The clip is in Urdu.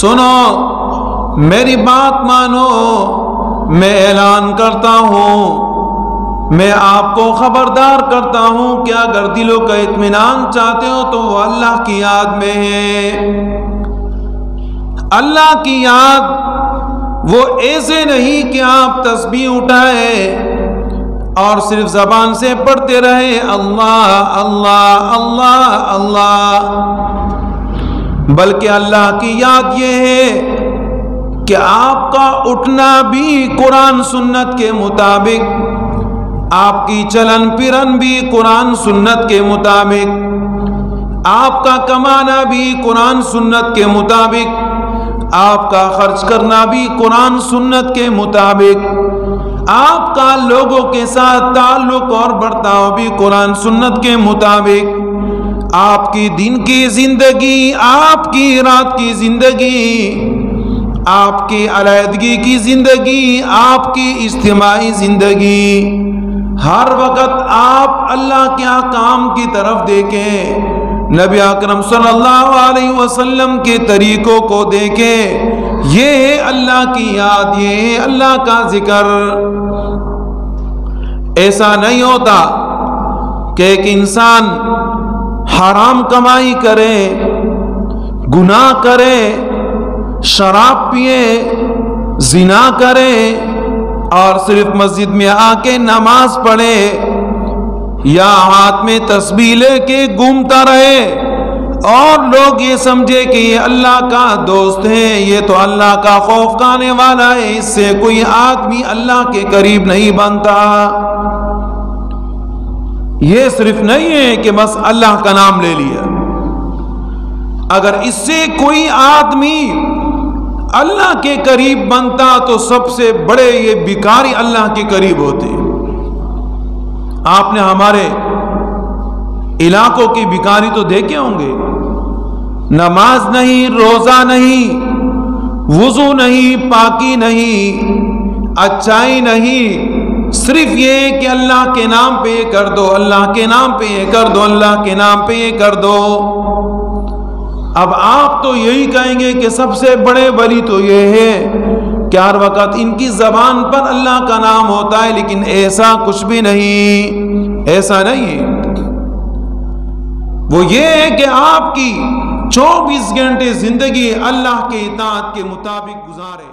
سنو میری بات مانو، میں اعلان کرتا ہوں، میں آپ کو خبردار کرتا ہوں کہ اگر دلوں کا اطمینان چاہتے ہو تو وہ اللہ کی یاد میں ہے۔ اللہ کی یاد وہ ایسے نہیں کہ آپ تسبیح اٹھائے اور صرف زبان سے پڑھتے رہے اللہ اللہ اللہ اللہ، بلکہ اللہ کی یاد یہ ہے کہ آپ کا اٹھنا بھی قرآن سنت کے مطابق، آپ کی چلن پھرن بھی قرآن سنت کے مطابق، آپ کا کمانا بھی قرآن سنت کے مطابق، آپ کا خرچ کرنا بھی قرآن سنت کے مطابق، آپ کا لوگوں کے ساتھ تعلق اور برتاؤ بھی قرآن سنت کے مطابق، آپ کی دن کی زندگی، آپ کی رات کی زندگی، آپ کی علیحدگی کی زندگی، آپ کی اجتماعی زندگی، ہر وقت آپ اللہ کے احکام کی طرف دیکھیں، نبی اکرم صلی اللہ علیہ وسلم کے طریقوں کو دیکھیں۔ یہ ہے اللہ کی یاد، یہ ہے اللہ کا ذکر۔ ایسا نہیں ہوتا کہ ایک انسان حرام کمائی کرے، گناہ کرے، شراب پیے، زنا کرے اور صرف مسجد میں آ کے نماز پڑھے یا ہاتھ میں تسبیح لے کے گھومتا رہے اور لوگ یہ سمجھے کہ یہ اللہ کا دوست ہے، یہ تو اللہ کا خوف کھانے والا ہے، اس سے کوئی آدمی اللہ کے قریب نہیں بنتا۔ یہ صرف نہیں ہے کہ بس اللہ کا نام لے لیا، اگر اس سے کوئی آدمی اللہ کے قریب بنتا تو سب سے بڑے یہ بھکاری اللہ کے قریب ہوتے۔ آپ نے ہمارے علاقوں کی بھکاری تو دیکھے ہوں گے، نماز نہیں، روزہ نہیں، وضو نہیں، پاکی نہیں، اچائی نہیں، صرف یہ کہ اللہ کے نام پہ یہ کر دو، اللہ کے نام پہ یہ کر دو، اللہ کے نام پہ یہ کر دو۔ اب آپ تو یہی کہیں گے کہ سب سے بڑے ولی تو یہ ہے کہ ہر وقت ان کی زبان پر اللہ کا نام ہوتا ہے، لیکن ایسا کچھ بھی نہیں، ایسا نہیں ہے۔ وہ یہ ہے کہ آپ کی 24 گھنٹے زندگی اللہ کے اطاعت کے مطابق گزارے۔